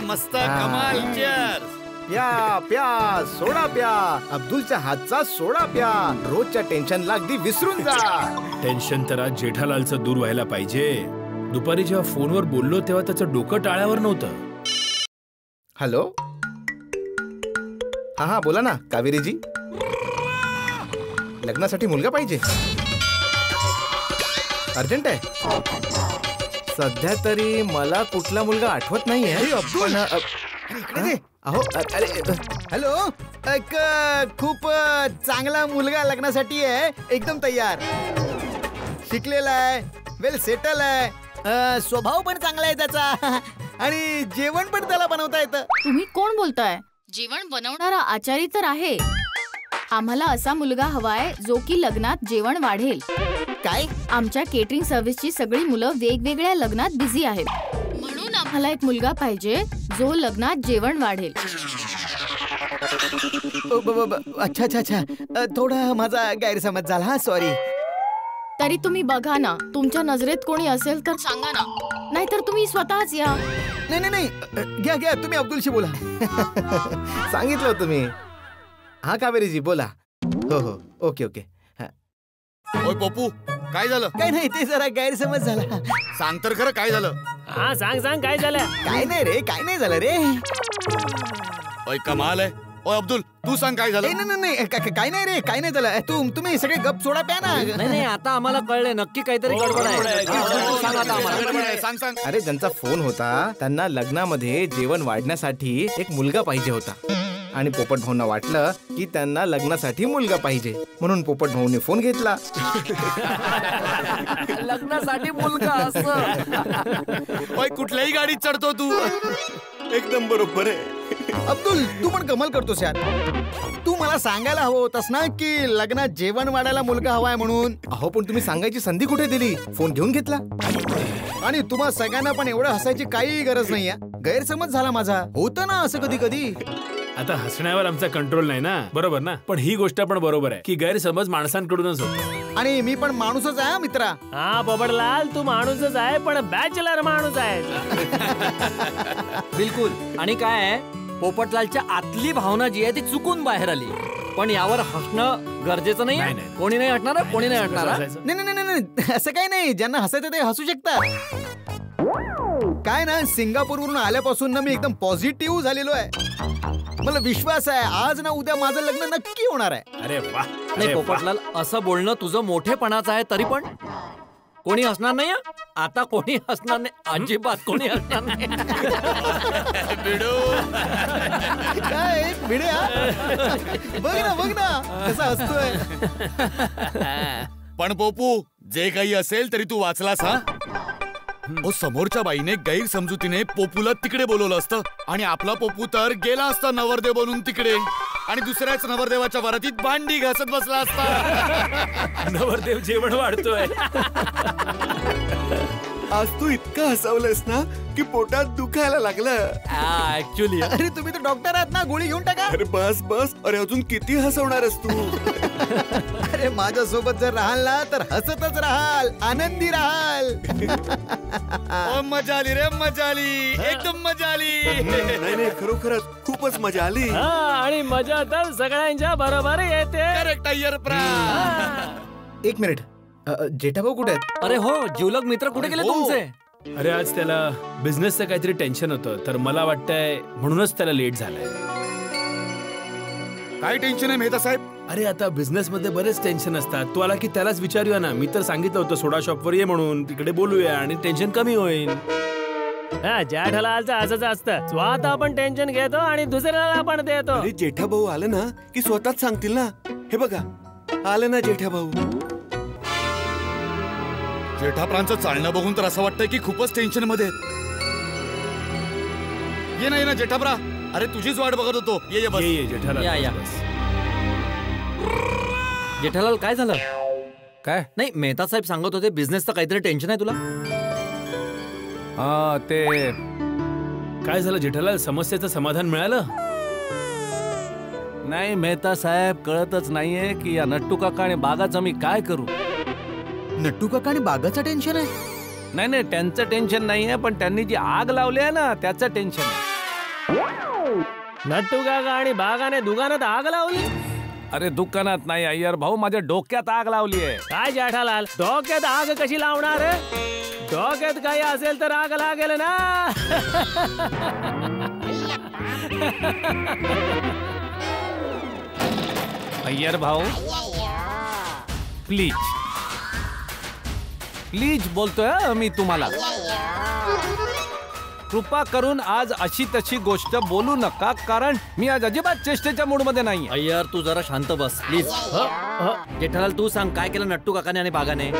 मस्त कमाल. Cheers. प्या प्या सोडा प्या, अब्दुलच्या हातचा सोडा प्या. रोजच्या टेन्शनला अगदी विसरून जा. टेन्शन तर आज जेठालालचं दूर व्हायला पाहिजे. दुपारी जेव्हा फोनवर बोललो तेव्हा त्याचं डोकं टाळ्यावर नव्हतं. हॅलो, हा बोला ना कावेरीजी. लग्नासाठी मुलगा पाहिजे, अर्जंट आहे. सध्या तरी मला कुठला मुलगा आठवत नाहीये. अहो अरे हॅलो, एक खूप चांगला मुलगा लग्नासाठी आहे, एकदम तयार, शिकलेला आहे, वेल सेटल आहे, स्वभाव पण चांगला आहे त्याचा, आणि जेवण पण त्याला बनवता येतं. तुम्ही कोण बोलताय? जेवण बनवणारा आचारी तर आहे. आम्हाला असा मुलगा हवाय जो की लग्नात जेवण वाढेल. काय? आमच्या केटरिंग सर्व्हिसची सगळी मुलं वेगवेगळ्या लग्नात बिझी आहेत, म्हणून आम्हाला एक मुलगा पाहिजे जो लग्नात जेवण वाढेल. अच्छा अच्छा अच्छा, थोडा माझा गैरसमज झाला, हा सॉरी. तरी तुम्ही बघा ना, तुमच्या नजरेत कोणी असेल तर सांगा ना, नाहीतर तुम्ही स्वतःच या. नाही नाही नाही, घ्या घ्या, तुम्ही अब्दुलशी बोला. सांगितलं तुम्ही. हा कावेरीजी बोला. हो हो, ओके ओके. ओय पप्पू, काय झालं? काय नाही, ते जरा गैरसमज झाला. सांग तर खरं काय झालं? हा सांग सांग, काय झालं? काय नाही रे, काय नाही झालं रे. ओय कमाल आहे. ओय अब्दुल, तू सांग काय झालं? नाही नाही नाही, काय नाही रे, काय नाही झालं. तुम्ही सगळे गप सोडा प्या ना. नाही नाही, आता आम्हाला कळलंय नक्की काहीतरी गडबड आहे. सांग आता आम्हाला. सांग सांग. अरे ज्यांचा फोन होता त्यांना लग्नामध्ये जेवण वाढण्यासाठी एक मुलगा पाहिजे होता, आणि पोपट भाऊंना वाटलं की त्यांना लग्नासाठी मुलगा पाहिजे, म्हणून पोपट भाऊंनी फोन घेतला. लग्नासाठी मुलगा असं? ओय कुठल्याही गाडीत चढतो तू. एकदम बरोबर आहे. अब्दुल, तू पण कमाल करतोस यार. तू मला सांगायला हवं होतास ना की लग्नात जेवण वाढायला मुलगा हवाय म्हणून. अहो पण तुम्ही सांगायची संधी कुठे दिली? फोन घेऊन घेतला. आणि तुम्हा सगळ्यांना पण एवढं हसायची काही गरज नाहीये. गैरसमज झाला माझा. होतं ना असं कधी कधी. आता हसण्यावर आमचा कंट्रोल नाही ना, बरोबर ना? पण ही गोष्ट पण बरोबर आहे की गैरसमज माणसांकडूनच होतो. आणि मी पण माणूसच आहे मित्रा. हा पोपटलाल, तू माणूसच आहे, पण बॅचलर माणूस आहे. बिलकुल. आणि काय आहे, पोपटलालच्या आतली भावना जी आहे ती चुकून बाहेर आली. पण यावर हसणं गरजेचं नाही. कोणी नाही हसणार, कोणी नाही हसणार. नाही नाही नाही, असं काही नाही. ज्यांना हसायचं ते हसू शकतात. काय ना, सिंगापूरवरून आल्यापासून ना मी एकदम पॉझिटिव्ह झालेलो आहे. मला विश्वास आहे आज ना उद्या माझं लग्न नक्की होणार आहे. अरे वा. नाही पोपटलाल, असं बोलणं तुझं मोठेपणाचं आहे, तरी पण कोणी हसणार नाही. आता कोणी हसणार नाही, अजिबात कोणी हसणार नाही. काय भिड्या, बघ ना कसा हसतोय. पण पोपू, जे काही असेल तरी तू वाचलास हा. समोरच्या बाईने गैरसमजुतीने पोपूला तिकडे बोलवलं असतं, आणि आपला पोपू तर गेला असता नवरदेव बनून तिकडे, आणि दुसऱ्याच नवरदेवाच्या वरातीत भांडी घासत बसला असता. नवरदेव जेवण वाढतोय. आज तू इतका हसवलंस ना की पोटात दुखायला लागलं. ऍक्च्युली अरे तुम्ही तर डॉक्टर आहात ना, गोळी घेऊन टाका. अरे बस बस, अरे अजून किती हसवणारस तू. अरे माझ्या सोबत जर राहाल ना तर हसतच राहाल, आनंदी राहाल. मजा आली रे, मजा आली, एकदम मजा आली. नाही खरोखरच खूपच मजा आली. आणि मजा तर सगळ्यांच्या बरोबर येते. करेक्ट आहे प्रा. एक मिनिट, जेठाभाऊ कुठे आहेत? अरे हो, जिवलग मित्र कुठे गेले तुमचे? अरे आज त्याला बिझनेसचं काहीतरी टेन्शन होतं, तर मला वाटतंय म्हणूनच त्याला लेट झालाय. काय टेन्शन आहे मेहता साहेब? अरे आता बिझनेस मध्ये बरेच टेन्शन असतात. तू आला की त्यालाच विचारूया ना. मी तर सांगितलं होतं सोडा शॉपवर ये म्हणून, तिकडे बोलूया आणि टेन्शन कमी होईल. जेठालालचं असंच असतं, स्वतः पण टेन्शन घेतो आणि दुसऱ्याला पण देतो. अरे जेठाभाऊ आलं ना की स्वतःच सांगतील ना. हे बघा, आलं ना जेठाभाऊ. जेठाप्रांचं चालणं बघून तर असं वाटतंय की खूपच टेन्शन मध्ये. ये नाही ना जेठाप्रा, अरे तुझीच वाट बघत होतो. ये बस. ये जेठालाल. या. जेठालाल काय झालं? काय नाही, मेहता साहेब सांगत होते बिझनेसचं काहीतरी टेन्शन आहे तुला. हा ते काय झालं जेठालाल, समस्येचं समाधान मिळालं? नाही मेहता साहेब, कळतच नाहीये की या नट्टू काका आणि बागाचं मी काय करू. नट्टू काका आणि बागाचं टेन्शन आहे? नाही त्यांचं टेन्शन नाहीये, पण त्यांनी जी आग लावली आहे ना त्याचं टेन्शन आहे. नट्टू काका आणि बागाने दुकानात आग लावली. अरे दुकानात नाही अय्यर भाऊ, माझ्या डोक्यात आग लावली आहे. काय जेठालाल, डोक्यात आग कशी लावणार? डोक्यात काही असेल तर आग लागेल ना. अय्यर भाऊ प्लीज प्लीज बोलतोय मी तुम्हाला. कृपा करून आज अशी तशी गोष्ट बोलू नका, कारण मी आज अजिबात चेष्टेच्या मूड मध्ये नाही. अय्यर तू जरा शांत बस प्लीज. जेठालाल तू सांग, काय केलं नट्टू काकाने आणि बागाने?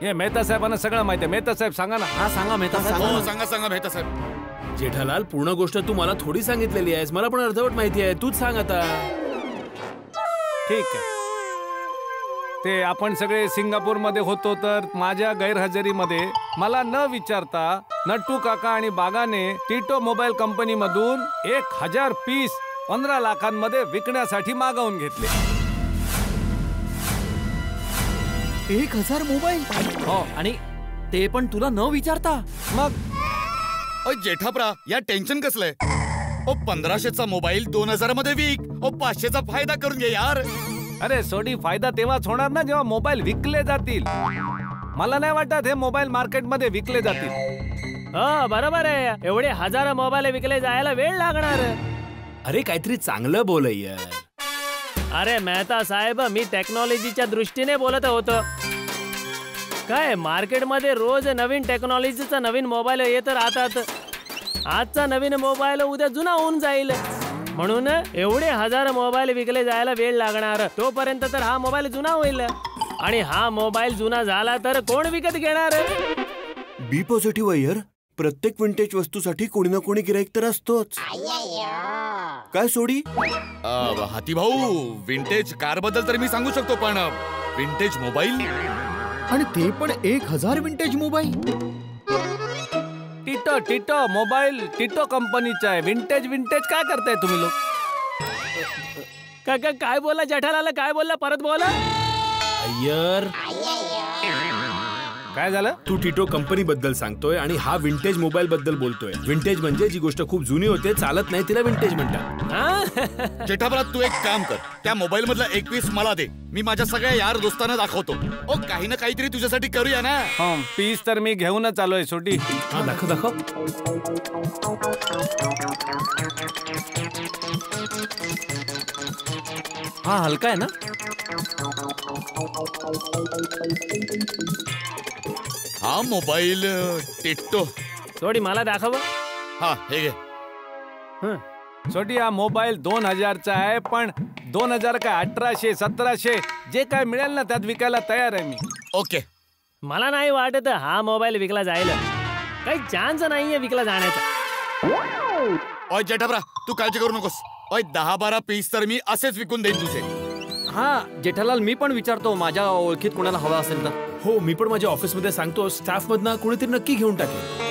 हे मेहता साहेबांना सगळं माहिती आहे. मेहता साहेब सांगा ना. हा सांगा मेहता साहेब. हो सांगा मेहता साहेब. जेठालाल, पूर्ण गोष्ट तू मला थोडी सांगितलेली आहेस, मला पण अर्धवट माहिती आहे. तूच सांग आता. ठीक आहे. ते आपण सगळे सिंगापूरमध्ये होतो तर माझ्या गैरहजेरीमध्ये मला न विचारता नट्टू काका आणि बागाने टिटो मोबाईल कंपनी मधून 1000 पीस 15 लाखांमध्ये विकण्यासाठी मागवून घेतले. 1000 मोबाईल? हो, आणि ते पण तुला न विचारता. मग जेठाप्रा, या टेन्शन कसलंय? 1500चा मोबाईल 2000 मध्ये विक. 500चा फायदा करून घे यार. अरे सोडी, फायदा तेव्हाच होणार ना जेव्हा मोबाईल विकले जातील. मला नाही वाटत हे मोबाईल मार्केटमध्ये विकले जातील. हो बरोबर आहे. एवढे 1000 मोबाईल विकले जायला वेळ लागणार. अरे काहीतरी चांगलं बोल यार. अरे मेहता साहेब, मी टेक्नॉलॉजीच्या दृष्टीने बोलत होतो. काय मार्केटमध्ये रोज नवीन टेक्नॉलॉजीचा नवीन मोबाईल येत राहतात. आजचा नवीन मोबाईल उद्या जुना होऊन जाईल, म्हणून एवढे 1000 मोबाईल विकले जायला वेळ लागणार. तोपर्यंत तर हा मोबाईल जुना होईल, आणि हा मोबाईल जुना झाला तर कोण विकत घेणार? बी पॉझिटिव्ह अय्यर. प्रत्येक विंटेज वस्तूसाठी कोणी ना कोणी गिराईक तर असतोच. काय सोडी? हाती भाऊ, विंटेज कार बद्दल तर मी सांगू शकतो, पण विंटेज मोबाईल, आणि ते पण 1000 vintage mobile? Tito Tito mobile Tito कंपनीचा आहे. विंटेज विंटेज काय करताय तुम्ही लोक? काका काय बोलला जेठालाल? काय बोलला? परत बोला. अय्यर, काय झालं? तू टिटो कंपनी बद्दल सांगतोय आणि हा विंटेज मोबाईल बद्दल बोलतोय. विंटेज म्हणजे जी गोष्ट खूप जुनी होते, चालत नाही, तिला विंटेज म्हणतात. जेठाप्रा, तू एक काम कर, त्या मोबाईल मधला 1 पीस मला दे. मी माझ्या सगळ्या यार दोस्तांना दाखवतो. काही ना काहीतरी तुझ्यासाठी करूया ना. पीस तर मी घेऊनच आलोय सोडी. हा दाखव दाखव. हा हलका आहे ना? हा मोबाईल टिट्टो. थोडी मला दाखव. हा हे घे. सोडी, हा मोबाईल 2000चा आहे, पण 2000 काय 1800 1700 जे काय मिळेल ना त्यात विकायला तयार आहे मी. ओके. मला नाही वाटत हा मोबाईल विकला जाईल. काही चान्स नाहीये विकला जाण्याचा. ओय जेठाप्रा, तू काळजी करू नकोस. 10-12 पीस तर मी असेच विकून देईन तुझे. हा जेठालाल, मी पण विचारतो माझ्या ओळखीत कोणाला हवा असेल तर. हो, मी पण माझ्या ऑफिसमध्ये सांगतो, स्टाफ मधनं कोणीतरी नक्की घेऊन टाकेल.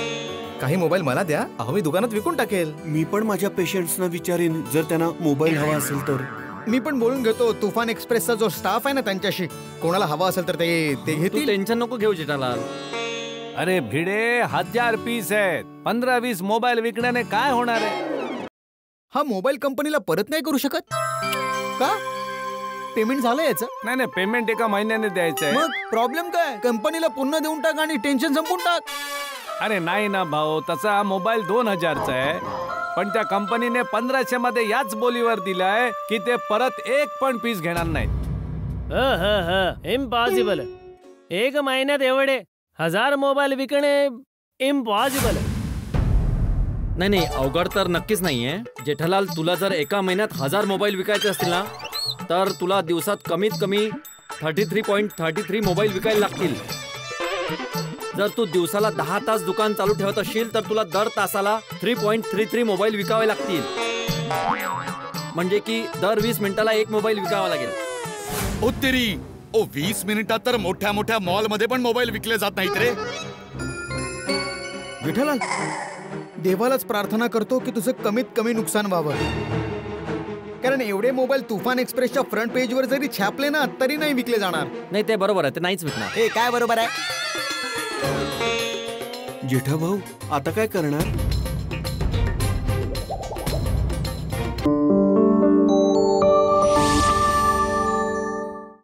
काही मोबाईल मला द्या, अहो मी दुकानात विकून टाकेल. मी पण माझ्या पेशंट्सना विचारीन जर त्यांना मोबाईल हवा असेल तर. मी पण बोलून घेतो तुफान एक्सप्रेसचा जो स्टाफ आहे ना त्यांच्याशी, कोणाला हवा असेल तर ते तू घेतील. टेन्शन नको घेऊ जेठालाल. अरे भिडे, 1000 पीस आहेत. 15-20 मोबाईल विकण्याने काय होणार आहे? हा मोबाईल कंपनीला परत नाही करू शकत का? पेमेंट झालं याचं? नाही, पेमेंट एका महिन्याने द्यायचं आहे. मग प्रॉब्लेम काय? कंपनीला पुन्हा देऊन टाक आणि टेन्शन संपून टाक. अरे नाही ना भाऊ, तसा मोबाईल 2000चा आहे, पण त्या कंपनीने 1500 मध्ये याच बोलीवर दिलाय की ते परत एक पण पीस घेणार नाहीत. इम्पॉसिबल. 1 महिन्यात एवढे 1000 मोबाईल विकणे इम्पॉसिबल. नाही, अवघड तर नक्कीच नाहीये जेठालाल. तुला जर एका महिन्यात 1000 मोबाईल विकायचे असतील ना, तर तुला दिवसात कमीत कमी 33.33 मोबाईल विकायला लागतील. जर तू दिवसाला 10 तास दुकान चालू ठेवत असशील तर तुला दर तासाला 3.33 मोबाईल विकावे लागतील. म्हणजे की दर 20 मिनिटाला 1 मोबाईल विकावा लागेल. ओ तेरी, 20 मिनिटात तर मोठ्या मोठ्या मॉल मध्ये पण मोबाईल विकले जात नाहीत रे. विठ्ठलाल, देवालाच प्रार्थना करतो की तुझं कमीत कमी नुकसान व्हावं, कारण एवढे मोबाईल तुफान एक्सप्रेसच्या फ्रंट पेजवर जरी छापले ना तरी नाही विकले जाणार. नाही, ते बरोबर आहे, ते नाहीच विकणार. काय बरोबर आहे? जेठा भाऊ, आता काय करणार?